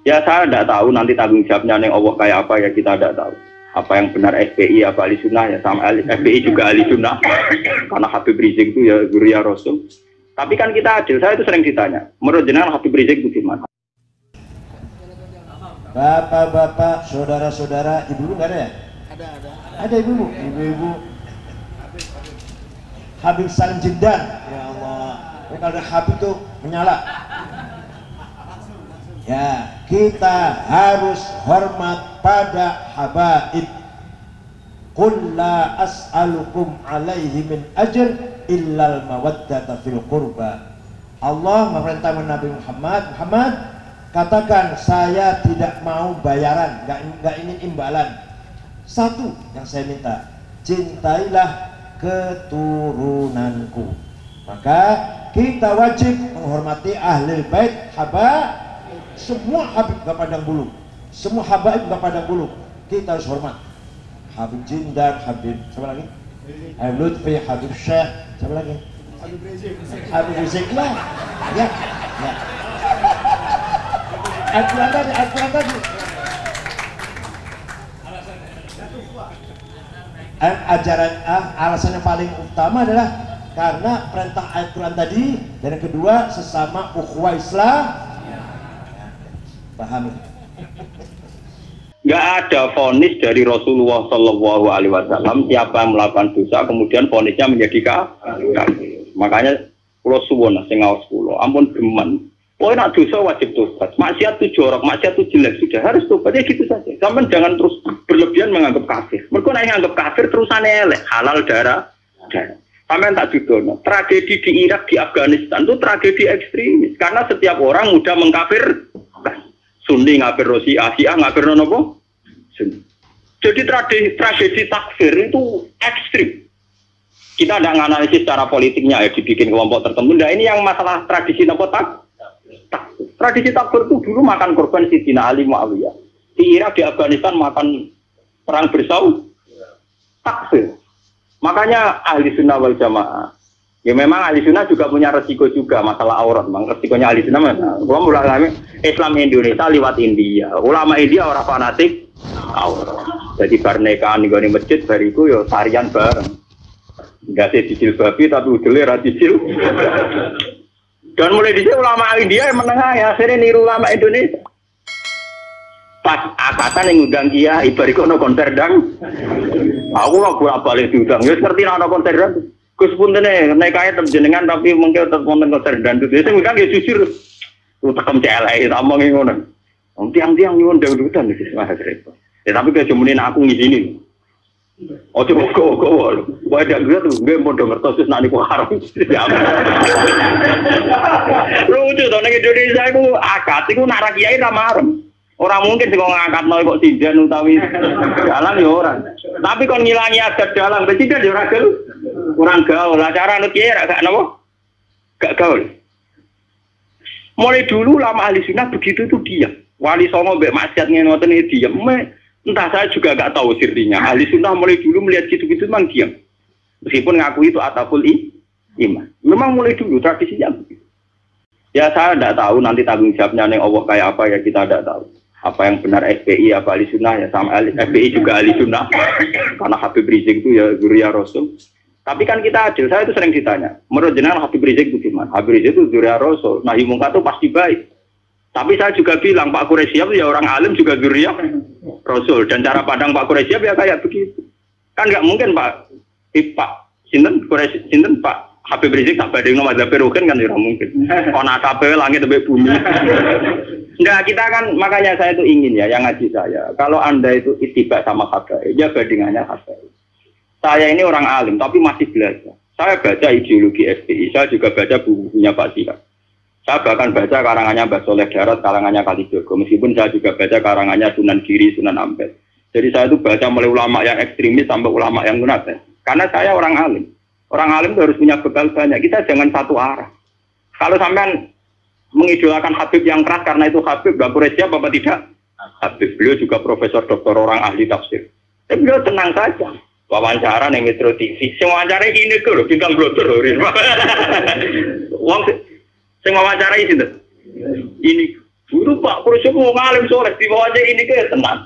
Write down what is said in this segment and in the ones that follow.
Ya saya tidak tahu nanti tanggung jawabnya yang Allah kayak apa ya kita tidak tahu. Apa yang benar SPI apa ahli sunnah ya sama SPI juga ahli sunnah karena Habib Rizik itu ya guru ya Rasul. Tapi kan kita adil, saya itu sering ditanya, menurut jenengan Habib Rizik itu gimana? Bapak-bapak, saudara-saudara, ibu-ibu nggak ada ya? Ada. Ada ibu-ibu? Ibu-ibu. Habib Salim Jindan. Ya Allah. Kalau ada Habib tuh menyala. Ya, kita harus hormat pada habaib. Qul la as'alukum alaihi min ajr illal mawaddata fil qurba. Allah memerintah Nabi Muhammad, katakan saya tidak mau bayaran, enggak ingin imbalan. Satu yang saya minta, cintailah keturunanku. Maka kita wajib menghormati ahli bait habaib. Semua Habib gak pandang bulu, semua habaib gak pandang bulu, kita harus hormat. Habib Jindan, Habib siapa lagi? Habib Lutfi, Habib Syekh, siapa lagi? Habib Rizik lah, ya. Al-Quran tadi. Ajaran alasan yang paling utama adalah karena perintah Al-Quran tadi, dan yang kedua sesama ukhuwah Islam. Paham? Nggak ada vonis dari Rasulullah Shallallahu Alaihi Wasallam siapa yang melakukan dosa kemudian vonisnya menjadi kafir. Makanya pulau suwon sing ngaos pulau ampun geman. Pokoknya nak dosa wajib tobat. Maksiat itu jorok, maksiat itu jelek sudah harus tobat ya gitu saja. Sampai jangan terus berlebihan menganggap kafir. Mereka nak menganggap kafir terusannya elek halal darah. Sampai tak judono. Tragedi di Irak di Afghanistan itu tragedi ekstremis karena setiap orang mudah mengkafir. Sunni ngafir Syiah ngafir nopo Sunni. Jadi tragedi takfir itu ekstrim. Kita tidak menganalisis secara politiknya ya dibikin kelompok tertentu. Nah ini yang masalah tradisi nopo takfir. Tradisi takfir itu dulu makan korban Sidina Ali Muawiyah. Di Irak di Afghanistan makan perang bersaudara takfir. Makanya ahli sunnah wal jamaah. Ya memang ahli sunnah juga punya resiko juga masalah aurat. Memang resikonya ahli sunnah mana? Ulama Islam Indonesia lewat India. Ulama India orang fanatik aurat. Jadi barnekaan di masjid bariku yo tarian bareng. Enggak sih cicil babi tapi udele ra cicil. Dan mulai dhisik ulama India yang menengah ya akhirnya niru ulama Indonesia. Pas akatan yang ngundang kiai bariku ono konser dang. Aku lah bolak-balik diundang. Ya seperti ono konser dang. Gus puntene nek kaya jenengan tapi mungkin tetep wonten konser dangdut. Wis ngundang ya jujur. Tekem celek tak omongi ngono. Wong tiang-tiang nyuwun dangdutan iki wah repot. Ya tapi kaya jemene aku ngizini. Ojo kok. Wae dak gue tuh gue mau ngertos wis nak niku haram. Lucu to nek Indonesia iku akad iku nak ra kiai ra marem. Ora mungkin sing ngangkatno kok sindan utawi dalang ya ora. Tapi kon ngilangi adat dalang, sindan ya ora gaul. Kurang gaul. Acara anu kiai ra gak napa? Gak gaul. Mulai dulu lama ahli sunnah begitu itu diam. Wali Songo mbek maksiat ngoten iki diam. Entah saya juga gak tahu sirinya. Ahli sunnah mulai dulu melihat gitu-gitu memang diam. Meskipun ngaku itu ataful iman. Memang mulai dulu tradisinya begitu. Ya saya tidak tahu nanti tanggung jawabnya yang Allah kayak apa ya kita tidak tahu. Apa yang benar SPI apa ahli sunnah ya sama SPI juga ahli sunnah karena Habib Rizik itu ya guru ya Rasul. Tapi kan kita adil, saya itu sering ditanya, menurut jenengan Habib Rizik itu gimana? Habib Rizik itu guru ya Rasul, nahi mungkar itu pasti baik. Tapi saya juga bilang Pak Quraisyab ya orang alim juga guru ya Rasul dan cara pandang Pak Quraisyab ya kayak begitu. Kan nggak mungkin Pak Sinten Quraisy Sinten Pak Habib Rizik tak bandingno mazhab Rukin kan tidak mungkin. Ana kabeh langit sampai bumi. Nah, kita kan makanya saya itu ingin ya yang ngaji saya. Kalau Anda itu ittiba sama habaib, ya bandingannya habaib. Saya ini orang alim tapi masih belajar. Saya baca ideologi FPI, saya juga baca bukunya Pak Sihat. Saya bahkan baca karangannya Mbah Soleh Darat, karangannya Kalijogo. Meskipun saya juga baca karangannya Sunan Giri, Sunan Ampel. Jadi saya itu baca mulai ulama yang ekstremis sampai ulama yang munafik. Karena saya orang alim. Orang alim itu harus punya bekal banyak. Kita jangan satu arah. Kalau sampean mengidolakan Habib yang keras karena itu Habib, Mbak Quraisyah apa tidak? Habib, beliau juga profesor doktor orang ahli tafsir. Tapi beliau tenang saja. Wawancara ning Metro TV. Sing wawancara ini lho, bintang blotor lho. Wong sing wawancara iki sinten? Ini Guru Pak Kursi mau ngalim soleh di bawahnya ini ke tenang.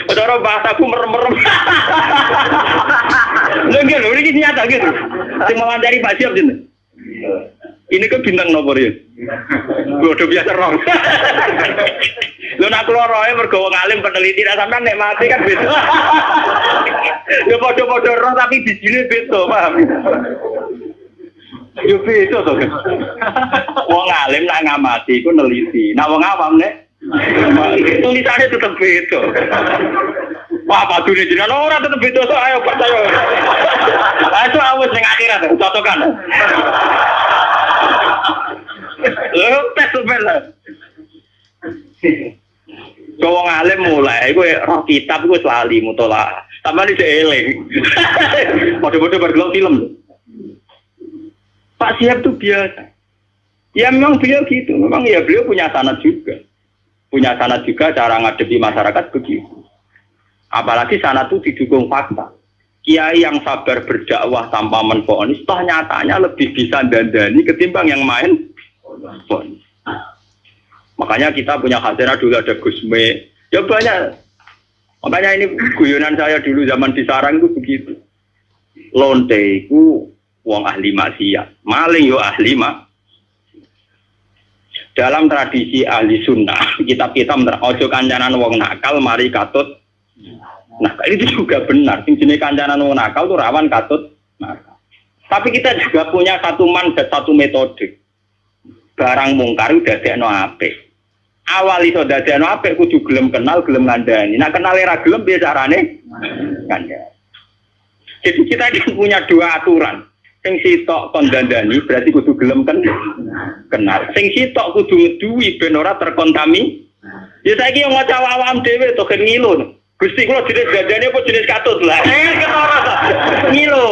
Saudara bahasaku merem-merem. Lagi loh, ini nyata gitu. Saya mau dari Pak Siap gitu. Ini ke bintang nomor ya. Gue udah biasa rong. Lo nak keluar rohnya bergawa ngalim peneliti sampai nek mati kan beda. Ya podo-podo roh tapi bijine beda, paham? Yo beda to. Wong alim nak ngamati iku neliti. Nak wong awam nek tulisannya tetep beda. Wah, padune jenengan ora tetep beda so ayo percaya. Ayo awes ning akhirat cocokan. Lho tes bener. Wong alim mulai kowe roh kitab iku lali mutolaah. Sampeyan isih eling. Padha-padha bergelok film. Pak Siap itu biasa. Ya memang beliau gitu. Memang ya beliau punya sanad juga. Punya sanad juga cara ngadepi masyarakat begitu. Apalagi sanad itu didukung fakta. Kiai yang sabar berdakwah tanpa menfonis, toh nyatanya lebih bisa dandani ketimbang yang main fonis. Makanya kita punya khazanah dulu ada Gusme. Ya banyak. Makanya ini guyonan saya dulu zaman di sarang itu begitu. Lonte itu wong ahli maksiat, maling yo ahli mak. Dalam tradisi ahli sunnah, kitab-kitab ojo kancanan wong nakal, mari katut. Nah, itu juga benar. Jenis kancanan wong nakal itu rawan katut nakal. Tapi kita juga punya satu mandat, satu metode. Barang mungkar udah dadekno apik. Awal iso dadekno apik kudu gelem kenal, gelem ngandani. Nah, kenal ra gelem piye carane? Ngandani. Jadi kita punya dua aturan. Sing sitok kon dandani berarti kudu gelem kenal. Sing sitok kudu ngeduwi ben ora terkontami. Ya saiki yo maca awam dhewe to gen ngilu. Gusti kula jenis dandani apa jenis katut lah. Ketara to. Ngilu.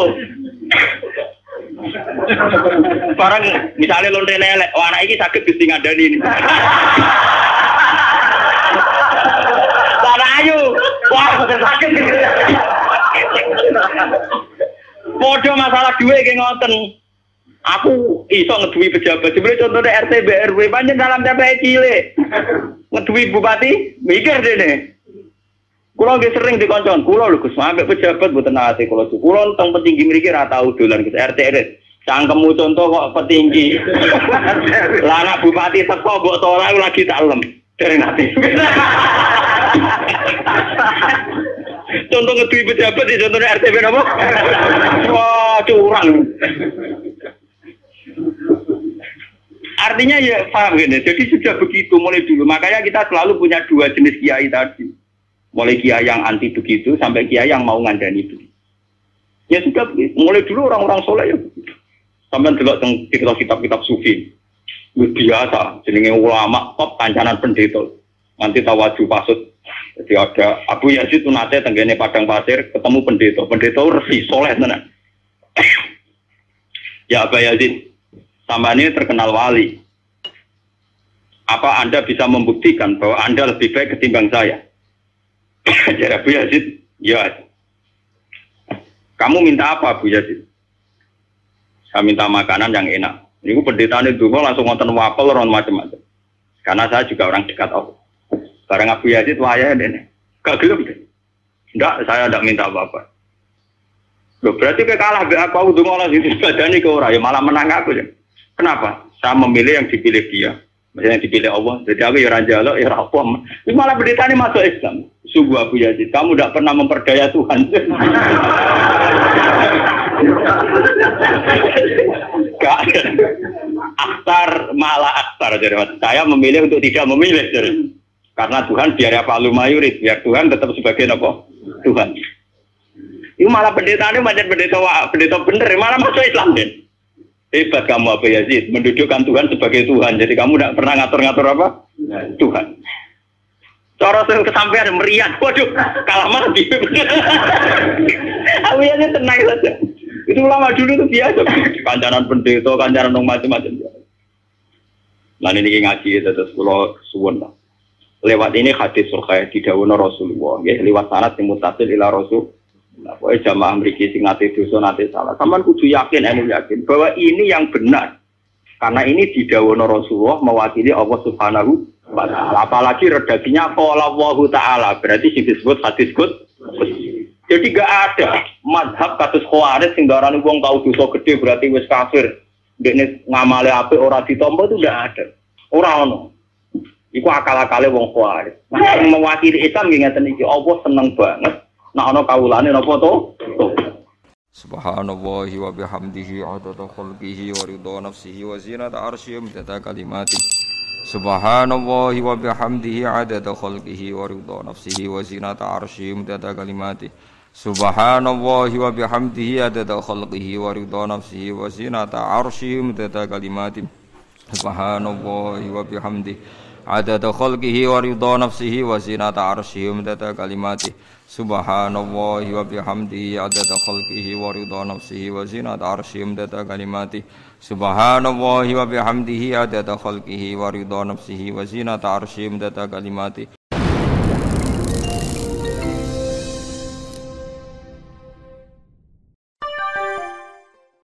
Barang misalnya lonte elek, oh anak iki sakit Gusti ngandani ini. Lah ayo. Wah, sakit. Podo masalah duit kayak ngoten. Aku iso ngeduwi pejabat. Sebenarnya contohnya RT BRW banyak dalam TPI cilik. Ngeduwi bupati, mikir dene. Kulo nggih sering dikoncon, kulo lho Gus, sampe pejabat mboten ate kulo. Kulo teng petinggi mriki ra tau dolan Gus RT RT. Cangkemmu contoh kok petinggi. Lah anak bupati teko mbok ora lagi tak lem. Dari nanti. Contoh ngeduwi pejabat di contohnya RTP apa? Wah, curang. Artinya ya paham gini. Jadi sudah begitu mulai dulu. Makanya kita selalu punya dua jenis kiai tadi. Mulai kiai yang anti begitu sampai kiai yang mau ngandani begitu. Ya sudah begitu. Mulai dulu orang-orang soleh ya begitu. Sampai delok teng kitab-kitab sufi. Biasa jenenge ulama top kancanan pendeta. Nanti tawaju pasut. Jadi ada Abu Yazid itu nate tenggene padang pasir ketemu pendeta. Pendeta resi soleh tenan. Ya Abu Yazid, sama ini terkenal wali. Apa Anda bisa membuktikan bahwa Anda lebih baik ketimbang saya? Jadi Abu Yazid, ya. Kamu minta apa Abu Yazid? Saya minta makanan yang enak. Ini pendeta itu langsung ngonten wapel ron macam-macam. Karena saya juga orang dekat Allah. Barang Abu Yazid wayah dene. Gak gelem deh. Enggak, saya tidak minta apa-apa. Loh, berarti kalah be aku ndonga lan ibadane ke ora ya malah menang aku ya. Kenapa? Saya memilih yang dipilih dia. Maksudnya yang dipilih Allah. Jadi aku ya ora njaluk ya ora apa. Ini malah pendetane masuk Islam. Sungguh Abu Yazid, kamu tidak pernah memperdaya Tuhan. Gak ada. Akhtar malah akhtar. Jadi saya memilih untuk tidak memilih. Jadi. Karena Tuhan biar apa lumayurit, biar Tuhan tetap sebagai apa? Tuhan. Itu malah pendeta ini macam pendeta bener, malah masuk Islam deh. Hebat kamu Abu Yazid, mendudukkan Tuhan sebagai Tuhan. Jadi kamu tidak pernah ngatur-ngatur apa? Tuhan. Cara kesampaian meriah, waduh, kalah mati. Abu Yazid tenang saja. Itu ulama dulu itu biasa. Kancanan pendeta, kancanan macam-macam. Nah ini ngaji terus kalau suwon lah. Lewat ini hadis surga didhawuhna Rasulullah nggih liwat sanad sing mutasil ila Rasul. Nah, pokoke jamaah mriki sing nate dosa nate salah. Sampeyan kudu yakin yakin bahwa ini yang benar. Karena ini didhawuhna Rasulullah mewakili Allah Subhanahu Apalagi redaksinya qala Allahu taala, berarti sing disebut hadis qudsi. Jadi gak ada mazhab kasus Khawarij sing darani wong tau dosa gede berarti wis kafir. Dekne ngamale apik ora ditampa itu ndak ada. Ora ono. Iku akal-akale wong Khawarij. Sing mewakili Islam nggih ngeten iki, Allah seneng banget nek ana kawulane napa to? Subhanallahi wa bihamdihi adada khalqihi wa ridha nafsihi wa zinata arsyihi wa kalimati. Subhanallahi wa bihamdihi adada khalqihi wa ridha nafsihi wa zinata arsyihi wa kalimati. Subhanallahi wa bihamdihi adada khalqihi wa ridha nafsihi wa zinata arsyihi wa kalimati. Subhanallahi wa bihamdihi adada khalqihi wa ridha nafsihi wa zinata arsyihi wa kalimati. Subhanallahi wa bihamdihi adada khalqihi wa ridha nafsihi wa zinata arsyihi wa kalimati. Subhanallahi wa bihamdihi adada khalqihi wa ridha nafsihi wa zinata arsyihi wa kalimati.